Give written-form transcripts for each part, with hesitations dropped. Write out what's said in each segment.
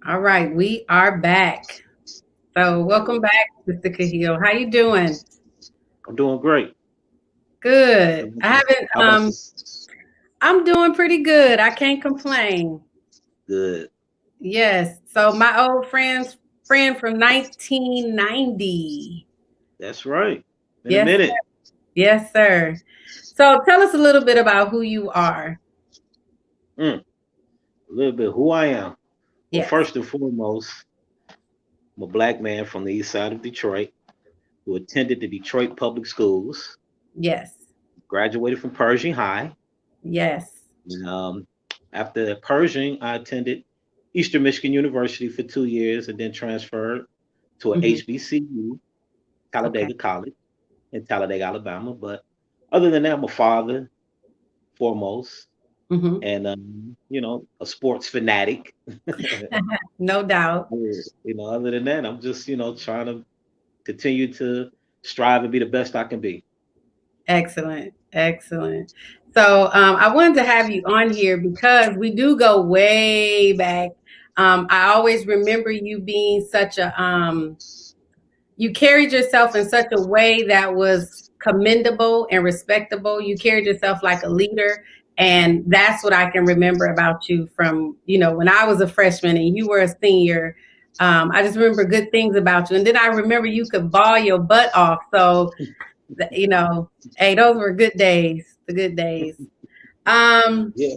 All right, we are back. So welcome back, Mr. Kahlil. How you doing? I'm doing great. Good. I haven't How about you? I'm doing pretty good. I can't complain. Good. Yes. So my old friend from 1990. That's right. In a Yes, sir. minute. Yes, sir. So tell us a little bit about who you are. A little bit who I am. Well, Yes. first and foremost, I'm a black man from the east side of Detroit who attended the Detroit public schools, Yes. graduated from Pershing High. Yes. And, after Pershing, I attended Eastern Michigan University for 2 years and then transferred to a Hmm. HBCU, Okay. Talladega College in Talladega, Alabama. But other than that, I'm a father foremost Hmm. and a sports fanatic. No doubt. Other than that, I'm just trying to continue to strive and be the best I can be. Excellent. Excellent. So I wanted to have you on here because we do go way back. I always remember you being such a you carried yourself in such a way that was commendable and respectable. You carried yourself like a leader. And that's what I can remember about you from, when I was a freshman and you were a senior. I just remember good things about you. And then I remember you could ball your butt off. So, you know, hey, those were good days, the good days. Um, Yeah,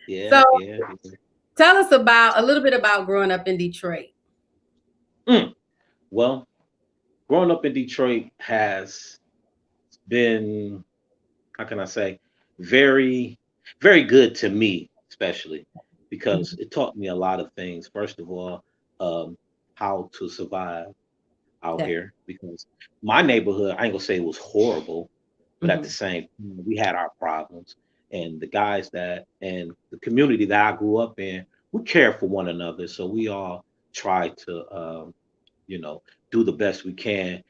yeah, so yeah. Yeah. tell us about a little bit about growing up in Detroit. Mm. Well, growing up in Detroit has been, how can I say, very, very good to me, especially because Mhm, it taught me a lot of things. First of all, um, how to survive out yeah. here because my neighborhood, I ain't gonna say it was horrible, but at the Mhm, same time, we had our problems. And the guys that and the community that I grew up in, we care for one another. So we all try to, you know, do the best we can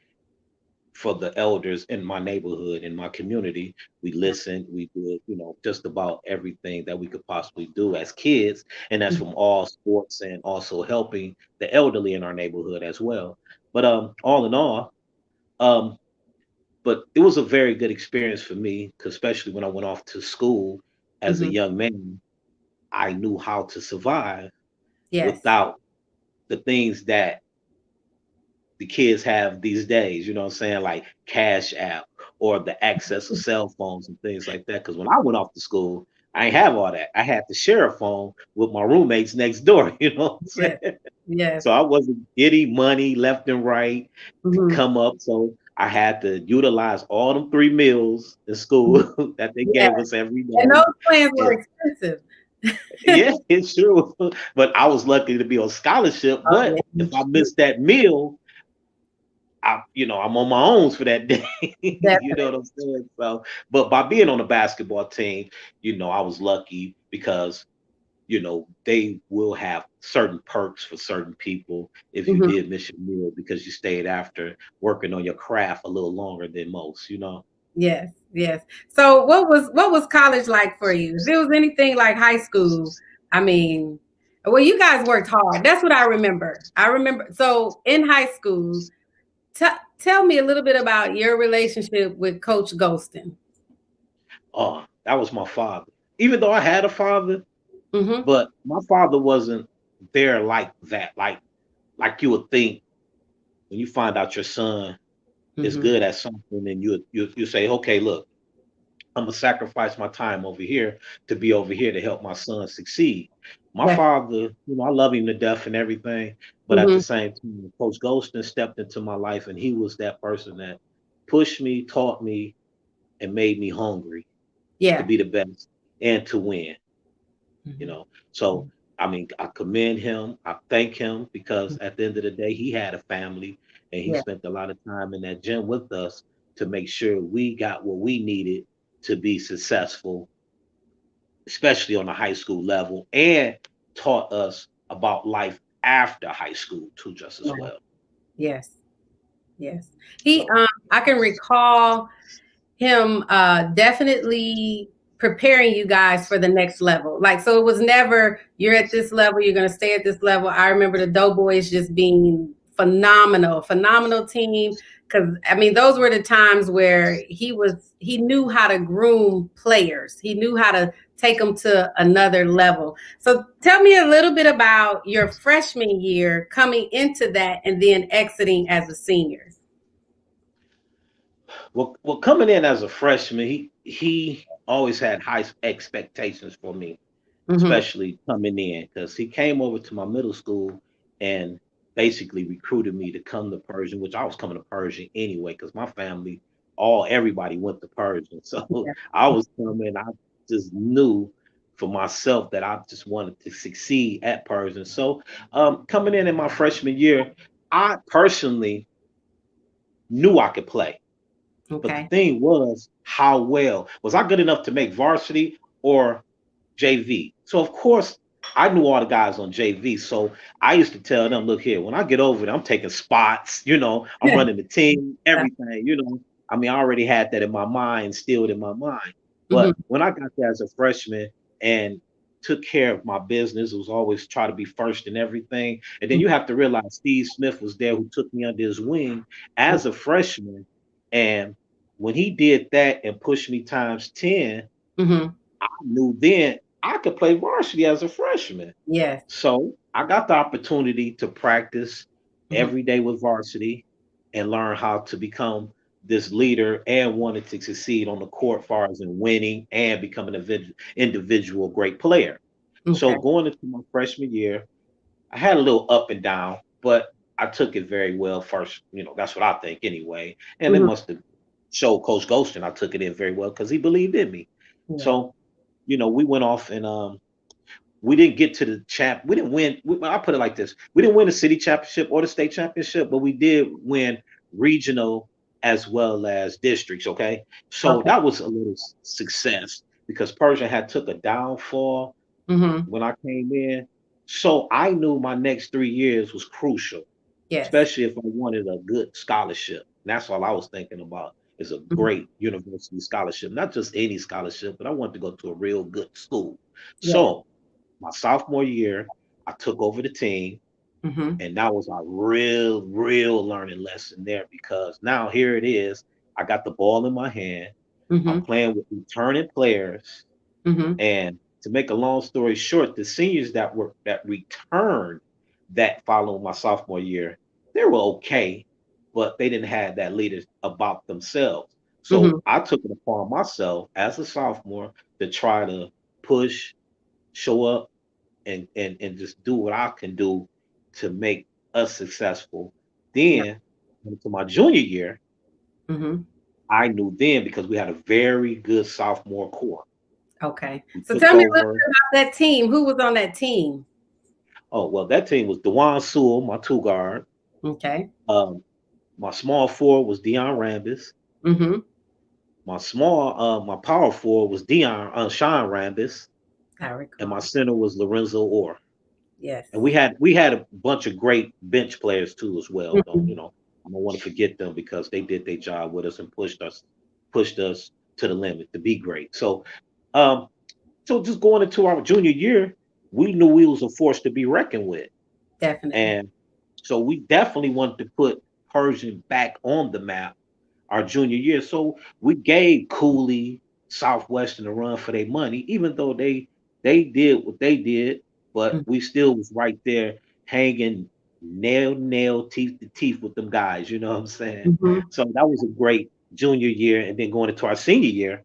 for the elders in my neighborhood, in my community. We yeah. listened, we did, just about everything that we could possibly do as kids. And that's Mhm, from all sports and also helping the elderly in our neighborhood as well. But all in all, um, but it was a very good experience for me, 'cause especially when I went off to school as a mhm. young man, I knew how to survive Yes. without the things that the kids have these days, you know what I'm saying? Like Cash App or the access of cell phones and things like that. Because when I went off to school, I ain't have all that. I had to share a phone with my roommates next door, you know what I'm Yes. saying? Yes. So I wasn't getting money left and right to Mhm. come up. So I had to utilize all them 3 meals in Mhm. school that they Yeah, gave us every and day. those plans were And expensive. yeah, it's true. But I was lucky to be on scholarship. Oh, But if I yeah. missed that meal, I'm on my own for that day. You know what Definitely. I'm saying? So, but by being on the basketball team, I was lucky because they will have certain perks for certain people if you Mhm. did miss your meal because you stayed after working on your craft a little longer than most. Yes, yes. So what was college like for you? If it was anything like high school, I mean, well, you guys worked hard. That's what I remember. I remember. So in high school, t tell me a little bit about your relationship with Coach Golston. Oh, that was my father. Even though I had a father, Hmm. but my father wasn't there like that. Like you would think when you find out your son is Hmm. good at something, and you say, okay, look, I'm gonna sacrifice my time over here to be over here to help my son succeed. My Yes. father, I love him to death and everything, but at the Hmm. same time, Coach Golston stepped into my life, and he was that person that pushed me, taught me, and made me hungry to Yeah. be the best and to win. You Hmm. know, so I mean, I commend him. I thank him because at the end of the day, he had a family, and he Yeah. spent a lot of time in that gym with us to make sure we got what we needed to be successful, especially on the high school level, and taught us about life after high school too, just as Right. well. Yes. Yes. He So I can recall him definitely. preparing you guys for the next level. Like, so it was never, you're at this level, you're going to stay at this level. I remember the Doughboys just being phenomenal, phenomenal team. Cause I mean, those were the times where he knew how to groom players. He knew how to take them to another level. So tell me a little bit about your freshman year coming into that and then exiting as a senior. Well, coming in as a freshman, he always had high expectations for me, Mm-hmm. especially coming in because he came over to my middle school and basically recruited me to come to Persian, which I was coming to Persian anyway because my family, all everybody went to Persian, so Yeah. I was coming. I just knew for myself that I just wanted to succeed at Persian. So coming in my freshman year, I personally knew I could play. But the Okay. thing was, how well was I good enough to make varsity or JV? So of course, I knew all the guys on JV. So I used to tell them, look here, when I get over there, I'm taking spots. I'm running the team, everything. I mean, I already had that in my mind, still in my mind. But Mm-hmm. when I got there as a freshman and took care of my business, it was always try to be first in everything. And then you have to realize Steve Smith was there who took me under his wing as a freshman. And when he did that and pushed me times 10, Mm-hmm. I knew then I could play varsity as a freshman. Yes. So I got the opportunity to practice Mm-hmm. every day with varsity and learn how to become this leader and wanted to succeed on the court far as in winning and become an individual great player. So Okay. going into my freshman year, I had a little up and down, but I took it very well first. That's what I think anyway. And it Mm-hmm. must have showed Coach Ghostin I took it in very well because he believed in me. Yeah. So, we went off and we didn't get to the champ. We didn't win. I put it like this: we didn't win the city championship or the state championship, but we did win regional as well as districts. Okay, so Okay. that was a little success because Persian had took a downfall Mm-hmm. when I came in. So I knew my next 3 years was crucial, Yes. especially if I wanted a good scholarship. And that's all I was thinking about is a Mm-hmm. great university scholarship, not just any scholarship, but I wanted to go to a real good school. Yes. So my sophomore year, I took over the team, Mm-hmm. and that was a real, real learning lesson there because now here it is. I got the ball in my hand. I'm Mm-hmm. playing with returning players. Mm-hmm. And to make a long story short, the seniors that returned that following my sophomore year, they were okay, but they didn't have that leader about themselves. So Mm-hmm. I took it upon myself as a sophomore to try to push, show up, and just do what I can do to make us successful. Yeah. Then into my junior year, Mm-hmm. I knew then because we had a very good sophomore core. Okay. We So took tell me a little over. bit about that team. Who was on that team? Oh, well, that team was Dewan Sewell, my two guard. Okay. Um, my small forward was Dion Rambis. Mm-hmm. My power forward was Sean Rambis, I and my recall. center was Lorenzo Orr. Yes. And we had a bunch of great bench players too as well. Don't Mm-hmm. I don't want to forget them because they did their job with us and pushed us to the limit to be great. Um, so just going into our junior year, we knew we was a force to be reckoned with. Definitely. And so we definitely wanted to put Persian back on the map our junior year. So we gave Cooley, Southwestern a run for their money, even though they did what they did, but we still was right there hanging nail teeth to teeth with them guys. You know what I'm saying? Mm-hmm. So that was a great junior year, and then going into our senior year,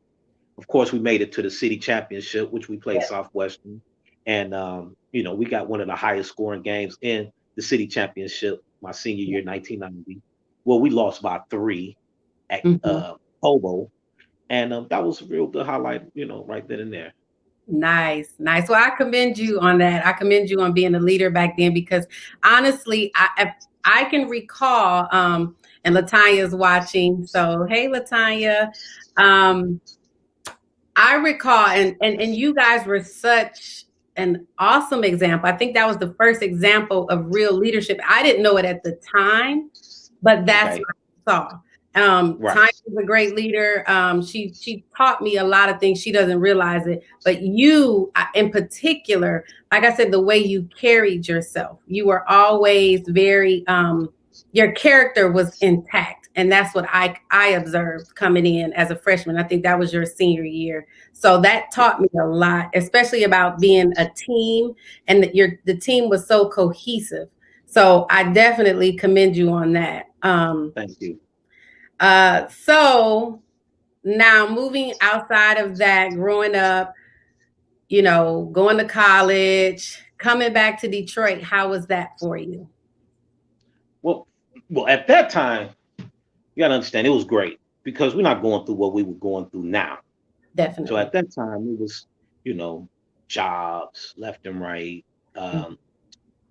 of course, we made it to the city championship, which we played Yes. Southwestern, and we got one of the highest scoring games in the city championship my senior year, 1990. Well, we lost by three at Mm-hmm. Hobo, and that was a real good highlight, right then and there. Nice, nice. Well, I commend you on that. I commend you on being a leader back then because honestly, I can recall, and Latanya's watching. So, hey, Latanya. Um, I recall, and you guys were such an awesome example. I think that was the first example of real leadership. I didn't know it at the time, but that's Okay. what I saw. Right. Tanya is a great leader. She taught me a lot of things. She doesn't realize it, but you, in particular, like I said, the way you carried yourself, you were always very. Your character was intact, and that's what I observed coming in as a freshman. I think that was your senior year, so that taught me a lot, especially about being a team, and that the team was so cohesive. So I definitely commend you on that. Thank you. So now moving outside of that, growing up, going to college, coming back to Detroit, how was that for you? Well, well, at that time, you gotta understand it was great because we're not going through what we were going through now. So Definitely. at that time, it was, you know, jobs left and right. Um,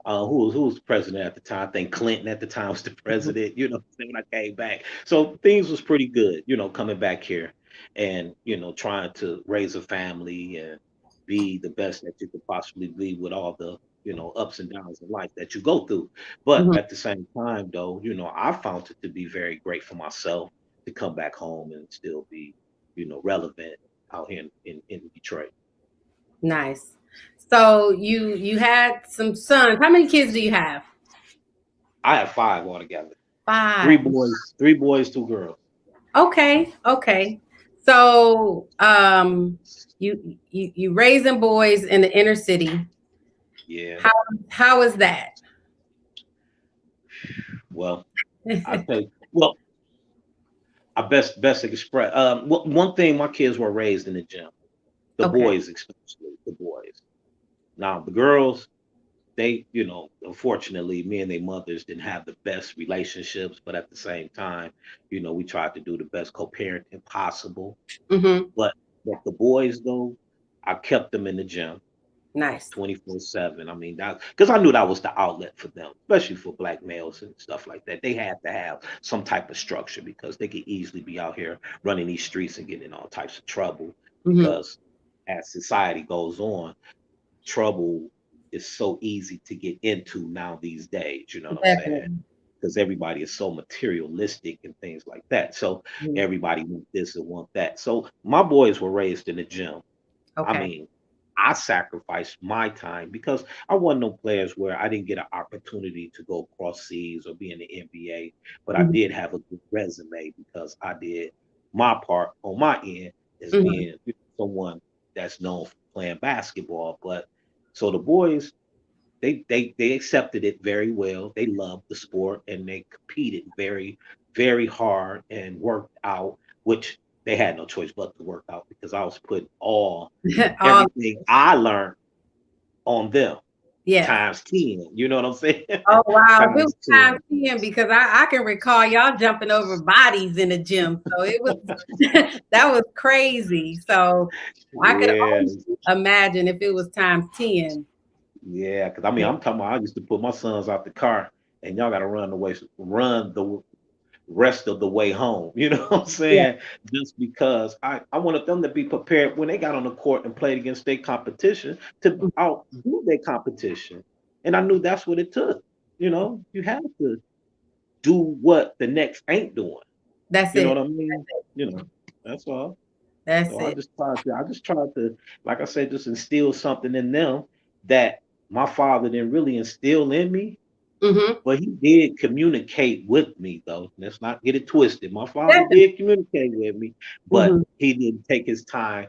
who was president at the time? I think Clinton at the time was the Mhm. president. When I came back, so things was pretty good. Coming back here, and trying to raise a family and be the best that you could possibly be with all the ups and downs in life that you go through. But Mhm. at the same time, though, I found it to be very great for myself to come back home and still be relevant out here in Detroit. Nice. So you had some sons. How many kids do you have? I have five altogether. Three Five. boys, three boys, two girls. Okay. Okay. So you raising boys in the inner city. Yeah. How how is that? Well, I think. Well, I best express. One thing, my kids were raised in the gym. The Okay. boys, especially the boys. Now the girls, unfortunately, me and their mothers didn't have the best relationships. But at the same time, we tried to do the best co-parenting possible. Mm-hmm. But the boys, though, I kept them in the gym. Nice. 24/7. I mean, that because I knew that was the outlet for them, especially for black males and stuff like that. They had to have some type of structure because they could easily be out here running these streets and getting in all types of trouble. Mm-hmm. Because as society goes on, trouble is so easy to get into now these days. You know what I'm saying? Definitely. Because everybody is so materialistic and things like that. So Mhm. everybody want this and want that. So my boys were raised in the gym. I Okay. mean, I sacrificed my time because I wasn't no players where I didn't get an opportunity to go across seas or be in the NBA, but I Mhm. did have a good resume because I did my part on my end as Mhm. being someone that's known for playing basketball. But so the boys, they accepted it very well. They loved the sport and they competed very, very hard and worked out, which they had no choice but to work out because I was putting all All everything I learned on them yes. times 10. You know what I'm saying? Oh wow. If it was Times time 10. 10, because I can recall y'all jumping over bodies in the gym. So it was that was crazy. So I could Yeah, only imagine if it was times 10. yeah. Because I mean, Yeah. I'm talking about I used to put my sons out the car, and y'all got to run the rest of the way home. You know what I'm Yeah. saying? Just because I wanted them to be prepared when they got on the court and played against their competition to outdo their competition. And I knew that's what it took. You have to do what the next ain't doing. That's You know what it. I mean? That's all. That's So it. I just tried to, like I said, just instill something in them that my father didn't really instill in me, Mm-hmm. but he did communicate with me, though. Let's not get it twisted. My father Definitely. did communicate with me, but Mm-hmm. he didn't take his time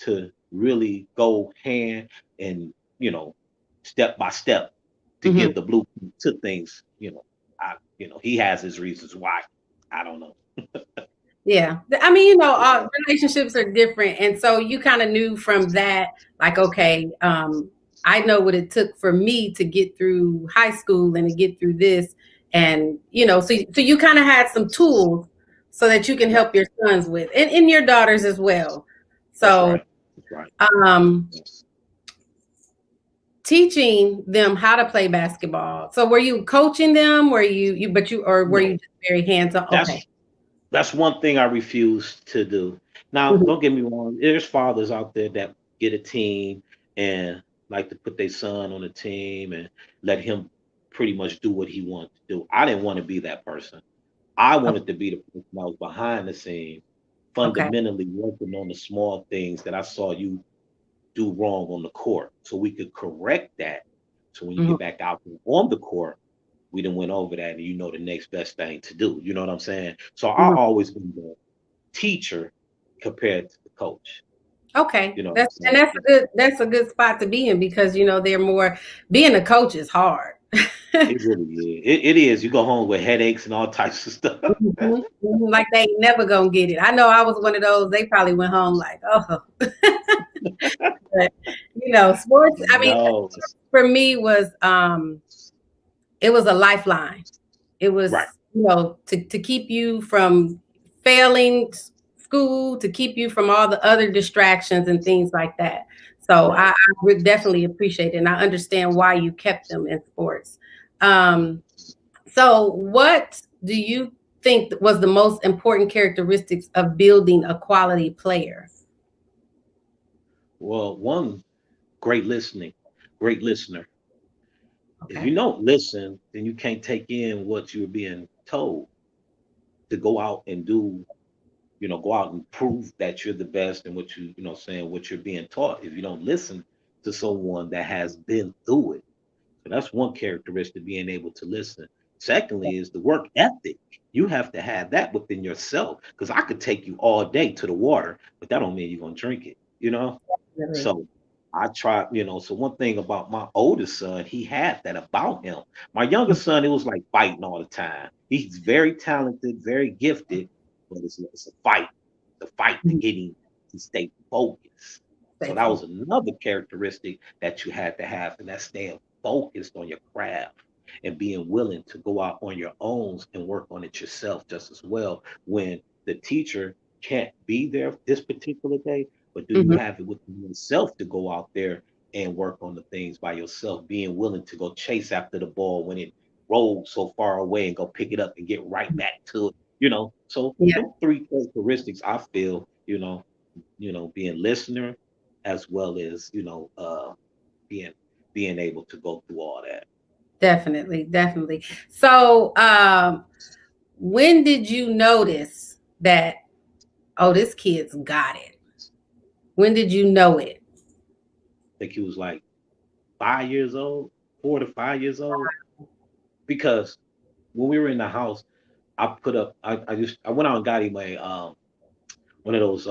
to really go hand and, step by step to Mm-hmm. give the blueprint to things. He has his reasons why. I don't know. Yeah. I mean, Yeah. relationships are different. And so you kind of knew from that, like, okay, I know what it took for me to get through high school and to get through this. And, so you kind of had some tools so that you can Right. help your sons with and your daughters as well. That's So, right. That's right. um, Yes. teaching them how to play basketball. So were you coaching them? Or were you No, just very hands on? Okay. that's That's one thing I refuse to do. Now, Mhm. don't get me wrong. There's fathers out there that get a team and like to put their son on a team and let him pretty much do what he wants to do. I didn't want to be that person. I O wanted to be the person that was behind the scenes, okay. fundamentally working on the small things that I saw you do wrong on the court, so we could correct that. So when you Mhm, get back out there on the court, we done went over that, and you know the next best thing to do. You know what I'm saying? So I mhm. always been the teacher compared to the coach. Okay. You know what I'm That's and saying? that's a good spot to be in because, they're more being a coach is hard. It really is. It is. You go home with headaches and all types of stuff. Mhm, mhm, like they ain't never gonna get it. I know I was one of those, they probably went home like, "Oh." But, sports, I mean, No, for me it was a lifeline. It right, was, to keep you from failing school, to keep you from all the other distractions and things like that. So I, right. I would definitely appreciate it, and I understand why you kept them in sports. Um, so, what do you think was the most important characteristics of building a quality player? Well, one, great listening, great listener. If Okay. you don't listen, then you can't take in what you're being told to go out and do. Go out and prove that you're the best and what saying what you're being taught. If you don't listen to someone that has been through it. So that's one characteristic, being able to listen. Secondly, is the work ethic. You have to have that within yourself. Because I could take you all day to the water, but that don't mean you're gonna drink it. Definitely. So I try, so one thing about my oldest son, he had that about him. My younger son, it was like fighting all the time. He's very talented, very gifted, but it's a fight. It's a fight to Mhm. get him to stay focused. So Stay that was focused. another characteristic that you had to have, and that's staying focused on your craft and being willing to go out on your own and work on it yourself just as well. When the teacher can't be there this particular day, but do you Mhm. have it within yourself to go out there and work on the things by yourself, being willing to go chase after the ball when it rolled so far away and go pick it up and get right back to it. So Yeah, them three characteristics I feel, being listener as well as, being being able to go through all that. definitely, definitely. So, when did you notice that, oh, this kid's got it? When did you know it? I think he was like 5 years old, 4 to 5 years old. Because when we were in the house, I went out and got him one of those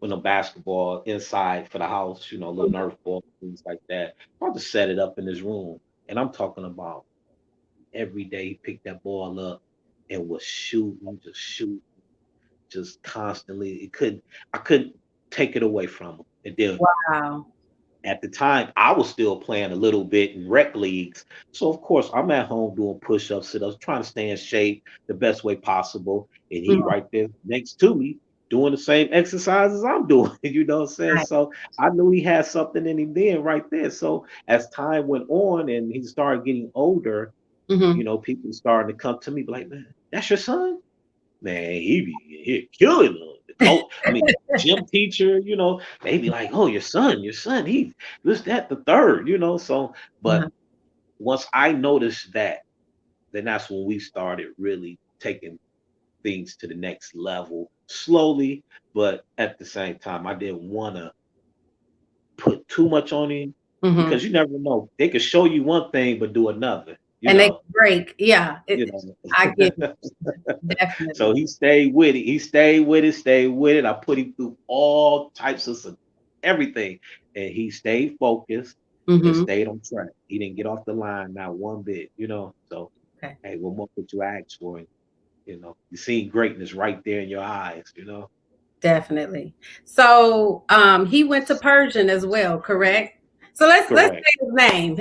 with no basketball inside for the house, little Nerf ball, things like that. I just set it up in his room. And I'm talking about every day he picked that ball up and was shooting, just constantly. I couldn't take it away from him. And then Wow. at the time, I was still playing a little bit in rec leagues. So of course I'm at home doing push-ups, sit-ups, trying to stay in shape the best way possible. And he Mhm. right there next to me doing the same exercises I'm doing. You know what I'm saying? Right. So I knew he had something in him then right there. So as time went on and he started getting older, Mhm. people started to come to me like, man, that's your son? Man, he killing them. The coach, I mean, gym teacher, they be like, oh, your son, he this, that, the third. So, but Uh-huh. once I noticed that, then that's when we started really taking things to the next level slowly, but at the same time, I didn't want to put too much on him because Mhm. you never know. They could show you one thing, but do another, you And they know, can break. Yeah, you I get know. it. So Definitely. he stayed with it. He stayed with it, stayed with it. I put him through all types of everything. And he stayed focused and Mhm. stayed on track. He didn't get off the line, not one bit. So, Okay. hey, what more could you ask for? And, you see greatness right there in your eyes. Definitely. So, he went to Persian as well, correct? So let's Correct. say his name.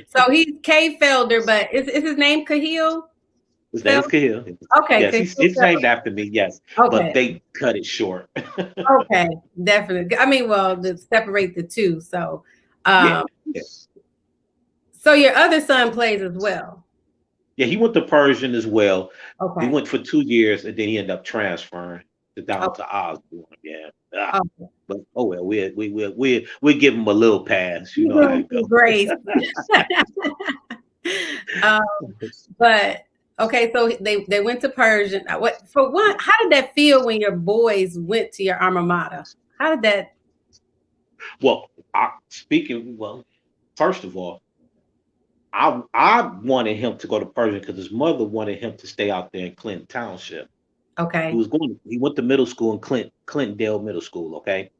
So he's K Felder, but is his name Kahlil His name's Felder? Kahil. Okay, Yes, Kahlil it's named Felder. after me, yes. But Okay, they cut it short. okay, definitely. I mean, well, to separate the two. So, Yeah. um, Yeah. so your other son plays as well. Yeah, he went to Persian as well. He Okay. went for 2 years and then he ended up transferring down Okay. to Osborne. Yeah. Ah, Okay. but oh well, we give him a little pass. You You know how give him it some goes. grace. um, but okay, so they went to Persian. What for? What? How did that feel when your boys went to your alma mater? How did that? Well, well, first of all, I wanted him to go to Persian because his mother wanted him to stay out there in Clinton Township. Okay, He went to middle school in Clintondale Middle School. Okay,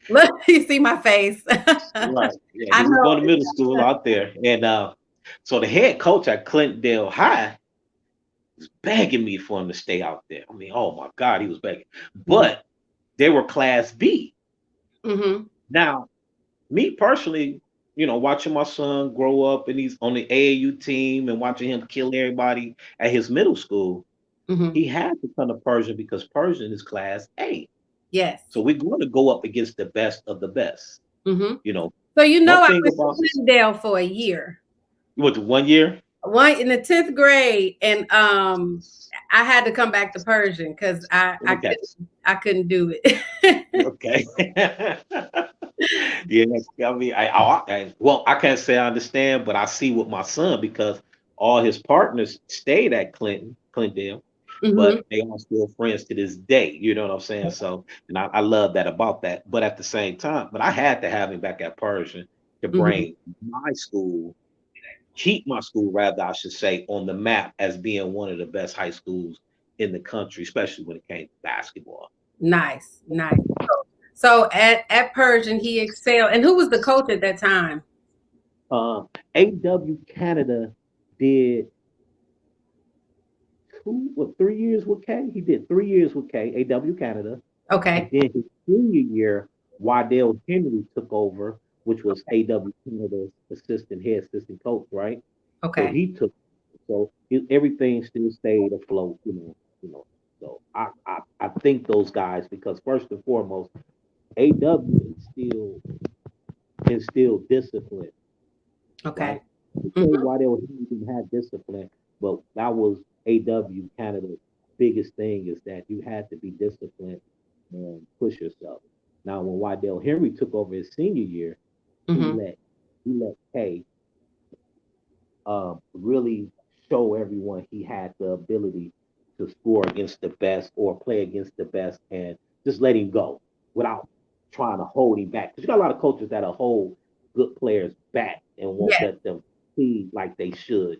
look, you see my face. right. Yeah, I he was going know. to middle school out there, and so the head coach at Clintondale High was begging me for him to stay out there. I mean, oh my God, he was begging. But they were Class B. Mm-hmm. Now, me personally, watching my son grow up and he's on the AAU team and watching him kill everybody at his middle school, Mm-hmm. he had to come to Persian because Persian is Class A. Yes. So we're going to go up against the best of the best. Mm-hmm. You know, So you know one I thing went to about Glendale for a year. you went to 1 year. One in the 10th grade, and I had to come back to Persian because Okay. I couldn't do it. Okay. Yeah, I mean, well, I can't say I understand, but I see with my son because all his partners stayed at Clintondale, Hmm. but they are still friends to this day. You know what I'm saying? So, and I love that about that. But at the same time, but I had to have him back at Persian to Hmm. bring my school, keep my school, rather, I should say, on the map as being one of the best high schools in the country, especially when it came to basketball. Nice, nice. So at Persian, he excelled. And who was the coach at that time? Uh, AW Canada did 3 years with K. He did 3 years with K, AW Canada. And Okay, then his senior year, Waddell Henry took over, which was AW Canada's assistant coach, right? So okay. he took, everything still stayed afloat. So I think those guys, because first and foremost, AW instill discipline, Okay. right? To Hmm. say why they were didn't have discipline, but that was AW Canada's biggest thing is that you had to be disciplined and push yourself. Now, when Waddell Henry took over his senior year, he Hmm. let he let K really show everyone he had the ability to score against the best or play against the best, and just let him go without trying to hold him back. Because you got a lot of coaches that'll hold good players back and won't Yes, let them see like they should.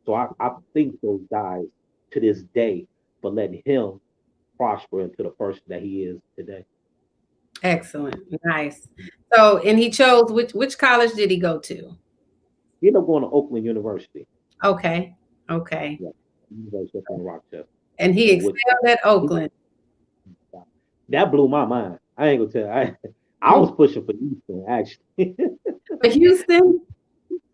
So I think those guys to this day for letting him prosper into the person that he is today. excellent, nice. So, and he chose which college did he go to? He ended up going to Oakland University. Okay, okay. Yeah, University up in Rochester. And he So with excelled at he, Oakland. that blew my mind. I ain't gonna tell you. I Mm. was pushing for Eastern actually. For Houston.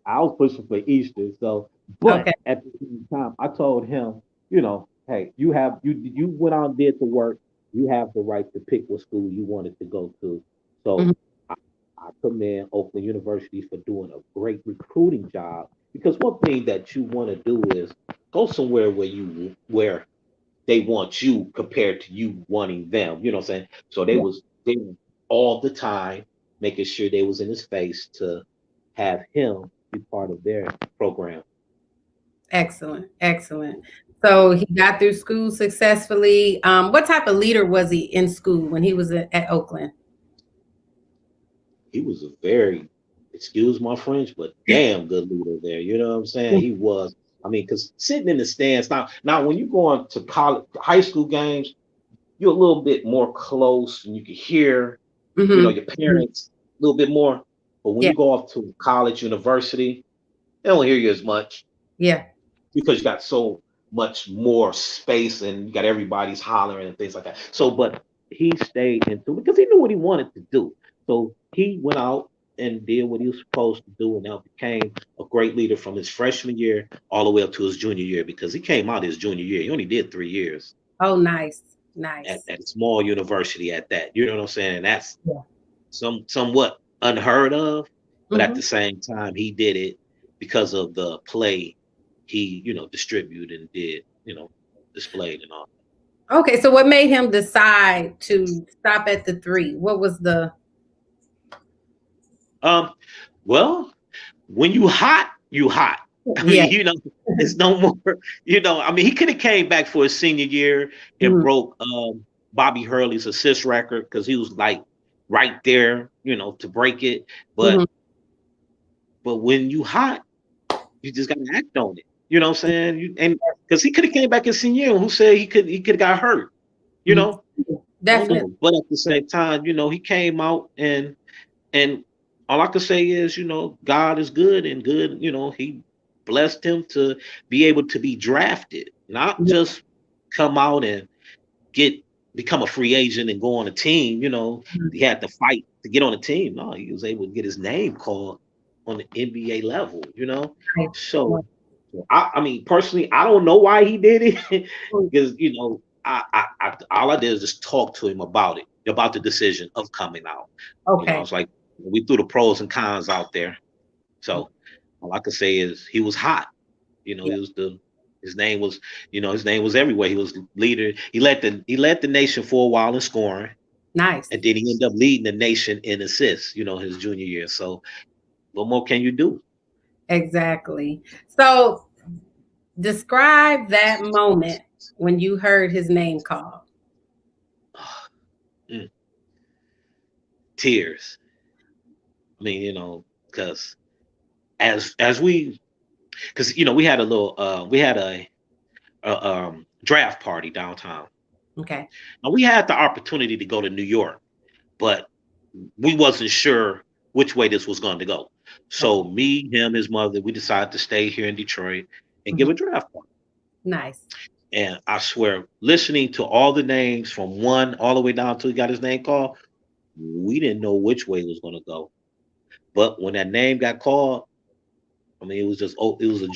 I was pushing for Eastern. So, Okay. but at the same time, I told him, hey, you went out and did the work. You have the right to pick what school you wanted to go to. So Mhm. I, I commend Oakland University for doing a great recruiting job. Because one thing that you want to do is go somewhere where they want you compared to you wanting them. You know what I'm saying? So Yeah. they were all the time making sure they was in his face to have him be part of their program. Excellent, excellent. So he got through school successfully. What type of leader was he in school when he was at Oakland? He was a very, excuse my French, but damn good leader there. You know what I'm saying? He was. I mean, because sitting in the stands now when you go on to college, high school games, you're a little bit more close and you can hear, Mm-hmm. your parents a little bit more. But when Yeah, you go off to college, university, they don't hear you as much yeah, because you got so much more space and you got everybody's hollering and things like that. So, but he stayed into it because he knew what he wanted to do. So he went out and did what he was supposed to do and now became a great leader from his freshman year all the way up to his junior year because he came out his junior year. He only did 3 years oh, nice, at, nice. at a small university at that. You know what I'm saying? And that's Yeah. somewhat unheard of, but at Hmm. the same time, he did it because of the play he, distributed and did, displayed and all. Okay, so what made him decide to stop at the three? What was the? Well, when you hot, you hot. I Yeah. mean, it's no more. I mean, he could have came back for his senior year and Mhm, broke Bobby Hurley's assist record because he was like right there, to break it. mhm. But when you hot, you just gotta act on it. You know what I'm saying? And because he could have came back his senior year, who said he could have got hurt? You Mhm. know, don't Definitely. know. But at the same time, he came out and all I can say is, God is good and good. He blessed him to be able to be drafted, not Yeah. just come out and get become a free agent and go on a team. Mhm. He had to fight to get on a team. No, he was able to get his name called on the NBA level. Right. So I mean, personally, I don't know why he did it Mm. because all I did is just talk to him about it, about the decision of coming out. I Okay. was like, we threw the pros and cons out there. So all I could say is he was hot. Yeah. He was his name was everywhere. He was leader. He led the nation for a while in scoring, Nice. and then he ended up leading the nation in assists. His junior year. So what more can you do? Exactly. So describe that moment when you heard his name called. Mm, tears. I mean, because as we because we had a little we had a draft party downtown. Okay. Now we had the opportunity to go to New York, but we wasn't sure which way this was going to go. Okay. So me, him, his mother, we decided to stay here in Detroit and give Mhm. a draft party. Nice. And I swear, listening to all the names from one all the way down till he got his name called, we didn't know which way it was going to go. But when that name got called, I mean, it was a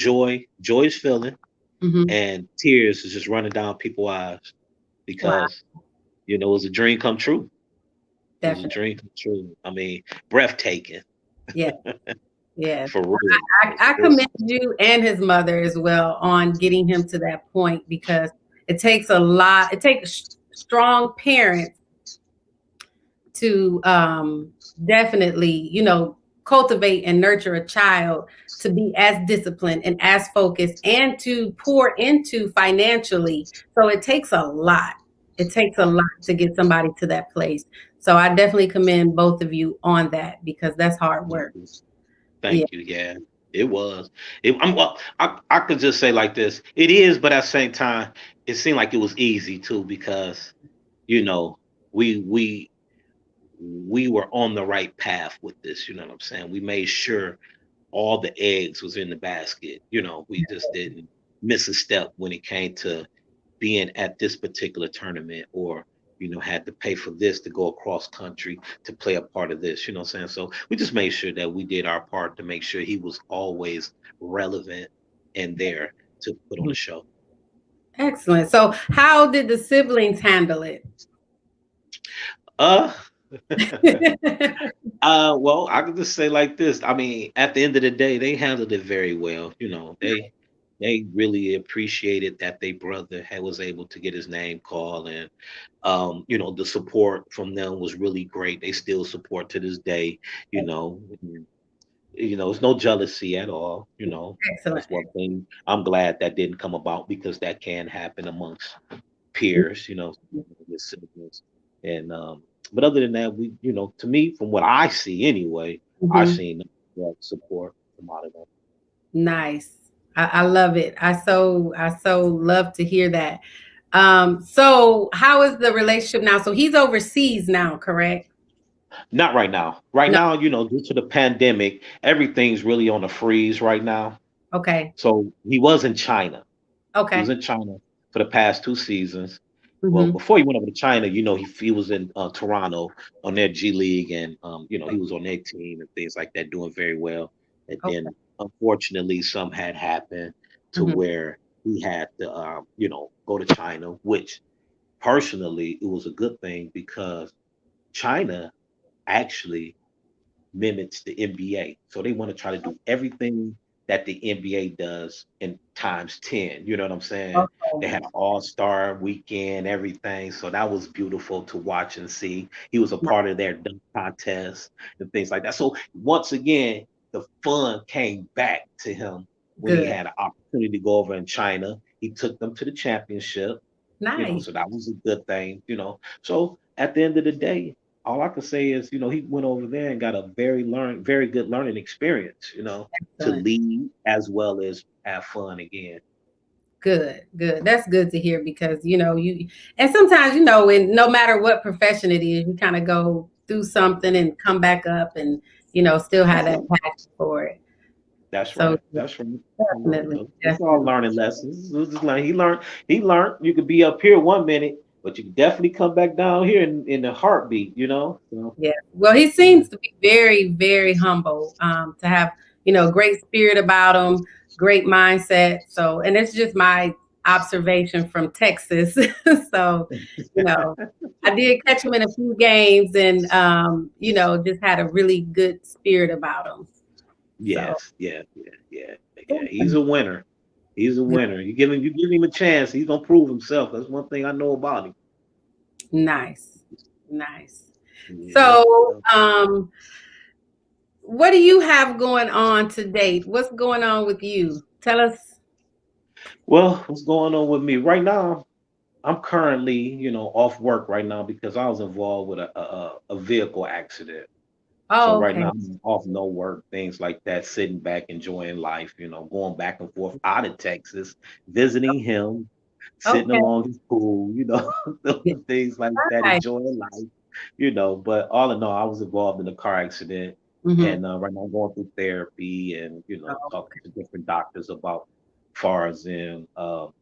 joyous feeling, Hmm. and tears is just running down people's eyes Wow. because it was a dream come true. It was a Definitely. dream come true. I mean, breathtaking Yeah. Yeah. for real. I commend you and his mother as well on getting him to that point because it takes a lot. It takes strong parents to definitely, cultivate and nurture a child to be as disciplined and as focused and to pour into financially. So it takes a lot. It takes a lot to get somebody to that place. So I definitely commend both of you on that because that's hard Thank work. you. Yeah. Thank you. Yeah, it was. Well, I could just say like this. It is, but at the same time, it seemed like it was easy too because you know we we we were on the right path with this. You know what I'm saying? We made sure all the eggs was in the basket. We just didn't miss a step when it came to being at this particular tournament or had to pay for this to go across country to play a part of this. You know what I'm saying? So we just made sure that we did our part to make sure he was always relevant and there to put on a show. Excellent. So how did the siblings handle it? Uh well, I can just say like this. I mean, at the end of the day, they handled it very well. They really appreciated that their brother was able to get his name called, and the support from them was really great. They still support to this day. It's no jealousy at all. Excellent. That's one thing I'm glad that didn't come about because that can happen amongst peers, your siblings. And but other than that, to me, from what I see anyway, I Mhm. seen that support from out of them. Nice. I love it. I so love to hear that. So how is the relationship now? So he's overseas now, correct? Not right now. Right No. now, due to the pandemic, everything's really on a freeze right now. Okay. So he was in China. He was Okay. in China for the past 2 seasons. Well, Hmm. before he went over to China, he was in Toronto on their G League, and he was on their team and things like that, doing very well. And Okay. then, unfortunately, some had happened to Hmm. where he had to, go to China. Which personally, it was a good thing because China actually mimics the NBA. So they want to try to do everything that the NBA does in times 10. You know what I'm saying? They Okay. had an all-star weekend, everything. So that was beautiful to watch and see. He was a part of their dunk contest and things like that. So once again, the fun came back to him when he Good. had an opportunity to go over in China. He took them to the championship, Nice. so that was a good thing. So at the end of the day, all I can say is, he went over there and got a very good learning experience, to Excellent. lead as well as have fun again. Good, good. That's good to hear because you and sometimes in no matter what profession it is, you kind of go through something and come back up and still have That's that right. passion for it. That's So right. That's right. definitely, It's all definitely. learning lessons. It was just like he learned. He learned. You could be up here 1 minute, but you can definitely come back down here in a heartbeat. So Yeah. Well, he yeah. seems to be very, very humble. To have great spirit about him, great mindset. So, and it's just my observation from Texas. So, you know, I did catch him in a few games, and just had a really good spirit about him. So, Yes. Yeah. Yeah. Yeah. Yeah. He's a winner. He's a winner. You give him a chance. He's gonna prove himself. That's one thing I know about him. nice, nice. Yeah. So, what do you have going on to date? What's going on with you? Tell us. Well, what's going on with me right now? I'm currently, off work right now because I was involved with a vehicle accident. So Oh, right okay. now I'm off no work, things like that, sitting back, enjoying life, going back and forth out of Texas, visiting him, sitting Okay. along his pool, Yeah. things like that, Right. enjoying life. But all in all, I was involved in a car accident, Mhm. and right now I'm going through therapy and Oh, talking to different doctors about far as in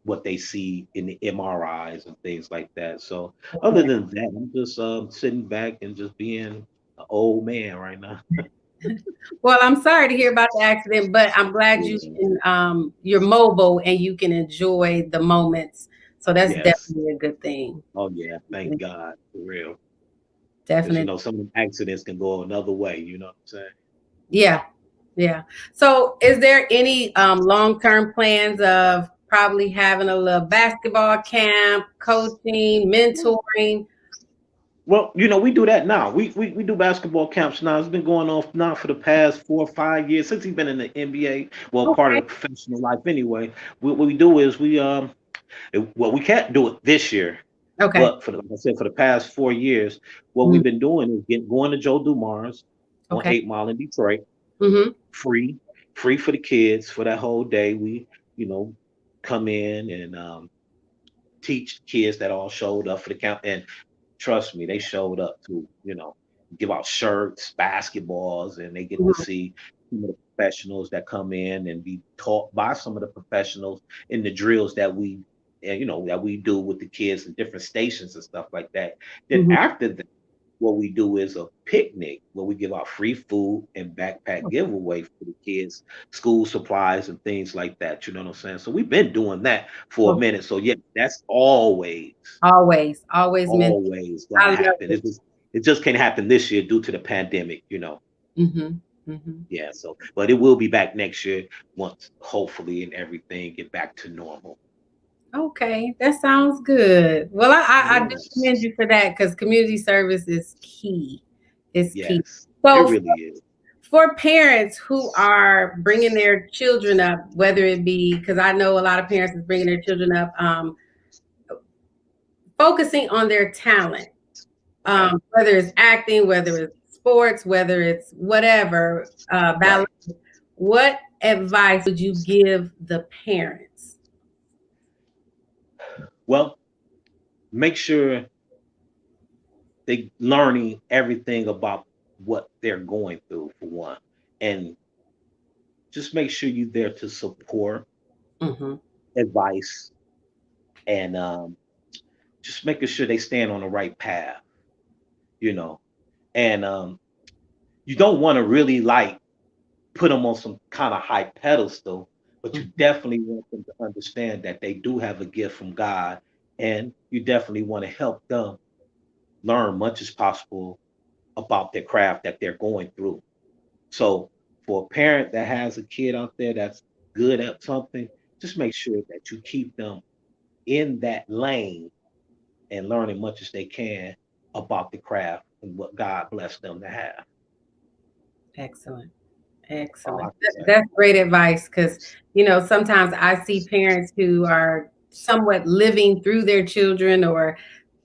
what they see in the MRIs and things like that. So other okay. than that, I'm just sitting back and just being an old man right now. Well, I'm sorry to hear about the accident, but I'm glad Yeah. you're mobile and you can enjoy the moments. So that's Yes. definitely a good thing. Oh yeah. Thank God for real. Because Definitely. some of them accidents can go another way. You know what I'm saying? Yeah. Yeah. So is there any long-term plans of probably having a little basketball camp, coaching, mentoring? Well, we do that now. We do basketball camps now. It's been going on now for the past 4 or 5 years since he's been in the NBA. Well, part Okay. of professional life anyway. What we do is we can't do it this year, Okay. but like I said, for the past 4 years, what Mhm. we've been doing is going to Joe Dumars on Okay. 8 Mile in Detroit, Mhm. free, free for the kids for that whole day. We, you know, come in and teach kids that all showed up for the camp. And trust me, they showed up to give out shirts, basketballs, and they get to Mhm. see some of the professionals that come in and be taught by some of the professionals in the drills that we do with the kids in different stations and stuff like that. Then Mhm. after that, what we do is a picnic where we give out free food and backpack giveaway for the kids, school supplies and things like that. You know what I'm saying? So we've been doing that for a Okay. minute. So yeah, that's Always, always meant. always I gonna love happen. it. It just can't happen this year due to the pandemic. Mhm. Mhm. Yeah, so but it will be back next year once hopefully and everything get back to normal. Okay, that sounds good. Well, I do Yes. commend you for that because community service is key. It's key. Yes. It So really is. for parents who are bringing their children up, whether it be because I know a lot of parents is bringing their children up, focusing on their talent, Okay. whether it's acting, whether it's sports, whether it's whatever, ballet. Right. What advice would you give the parents? Well, make sure they learning everything about what they're going through for one. And just make sure you're there to support, Hmm. advice, and just making sure they stand on the right path, you know. And you don't want to really like put them on some kind of high pedestal, but you definitely want them to understand that they do have a gift from God, and you definitely want to help them learn much as possible about their craft that they're going through. So, for a parent that has a kid out there that's good at something, just make sure that you keep them in that lane and learn as much as they can about the craft and what God blessed them to have. Excellent. All I Excellent. can say. That's great advice because, sometimes I see parents who are somewhat living through their children or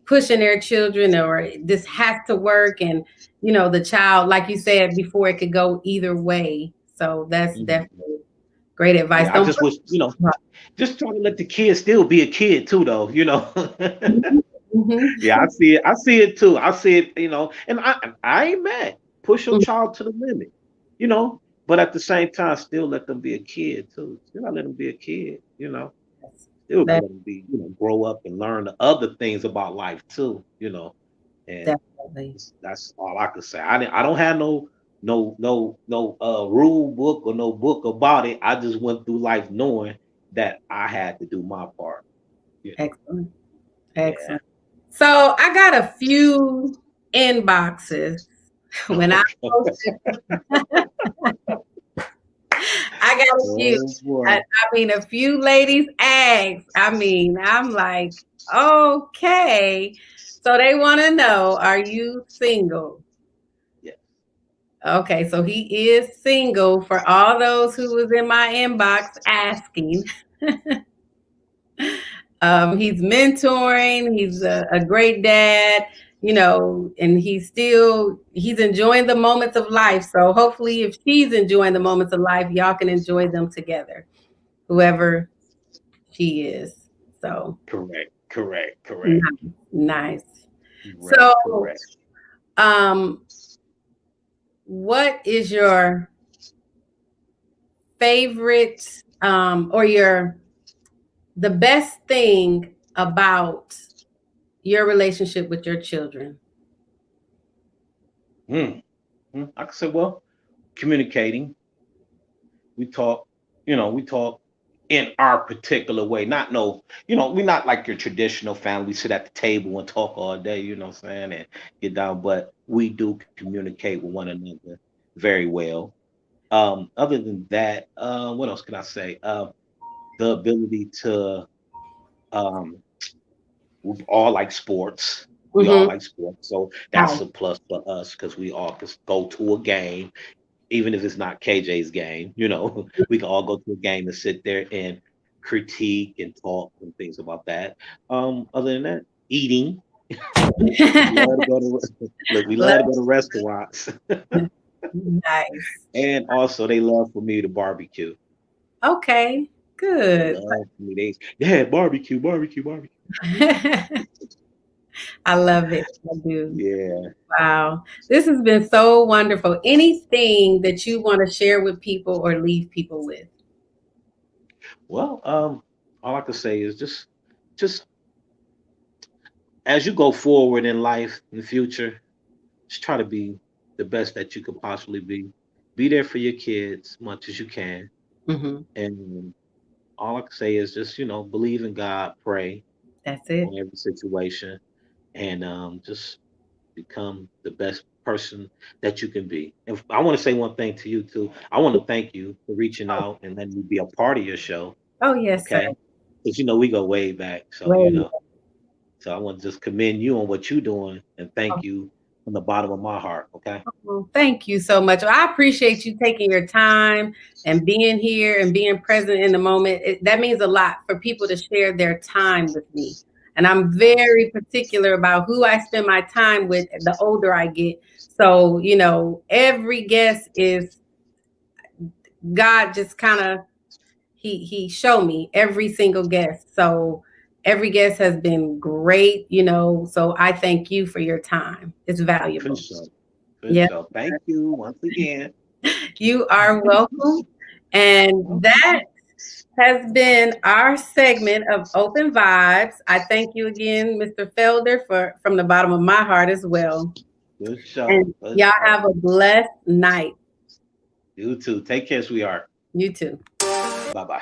pushing their children or this has to work. And, the child, like you said before, it could go either way. So that's Mhm. definitely great advice. Yeah, I Don't just wish, just trying to let the kid still be a kid too, though. Mhm, Yeah, I see it. I see it too. I see it. And I ain't mad. Push your mhm. child to the limit. You know, but at the same time, still let them be a kid too. Still not let them be a kid. Still That let them be. Grow up and learn the other things about life too. And definitely. that's all I could say. I don't have no rule book or no book about it. I just went through life knowing that I had to do my part. Excellent. Yeah. Excellent. So I got a few inboxes when I Okay. posted. I got a few. Oh boy. I mean, a few ladies asked. I mean, I'm like, okay. So they want to know, are you single? Yeah. Okay, so he is single for all those who was in my inbox asking. He's mentoring. He's a great dad, and he's enjoying the moments of life. So hopefully, if she's enjoying the moments of life, y'all can enjoy them together, whoever she is. So Correct. Correct. Correct. nice, nice. Correct. So, Correct. um, what is your favorite, or the best thing about your relationship with your children? Hmm. I could say, well, communicating. We talk, we talk in our particular way. Not no, we're not like your traditional family. We sit at the table and talk all day, what I'm saying, and get down. But we do communicate with one another very well. Other than that, what else can I say? The ability to um we all like sports. We all Mm-hmm. like sports. So that's Nice. a plus for us because we all can go to a game even if it's not KJ's game, we can all go to a game and sit there and critique and talk and things about that. Other than that, eating. We love to go to look. We love to go to restaurants, Nice. and also they love for me to barbecue. Okay, They good. love for me. Yeah, barbecue, barbecue, barbecue. I love it. I do. Yeah. Wow. This has been so wonderful. Anything that you want to share with people or leave people with? Well, all I can say is just as you go forward in life in the future, just try to be the best that you could possibly be. Be there for your kids as much as you can. Hmm. And all I can say is just, believe in God, pray That's it. on every situation, and just become the best person that you can be. And I want to say one thing to you too. I want to thank you for reaching Oh, out and letting me be a part of your show. oh, yes, sir. Okay. Because we go way back. So, Great. so I want to just commend you on what you're doing and thank you from the bottom of my heart. Okay. Well, thank you so much. I appreciate you taking your time and being here and being present in the moment. That means a lot for people to share their time with me. And I'm very particular about who I spend my time with the older I get. So, every guest is God just kind of he showed me every single guest. So every guest has been great, so I thank you for your time. It's For valuable. sure. For Yeah. sure. Thank you once again. You are welcome. And that has been our segment of Open Vibes. I thank you again, Mr. Felder, from the bottom of my heart as well. For sure. And For y'all sure. have a blessed night. You too. Take care, sweetheart. You too. Bye bye.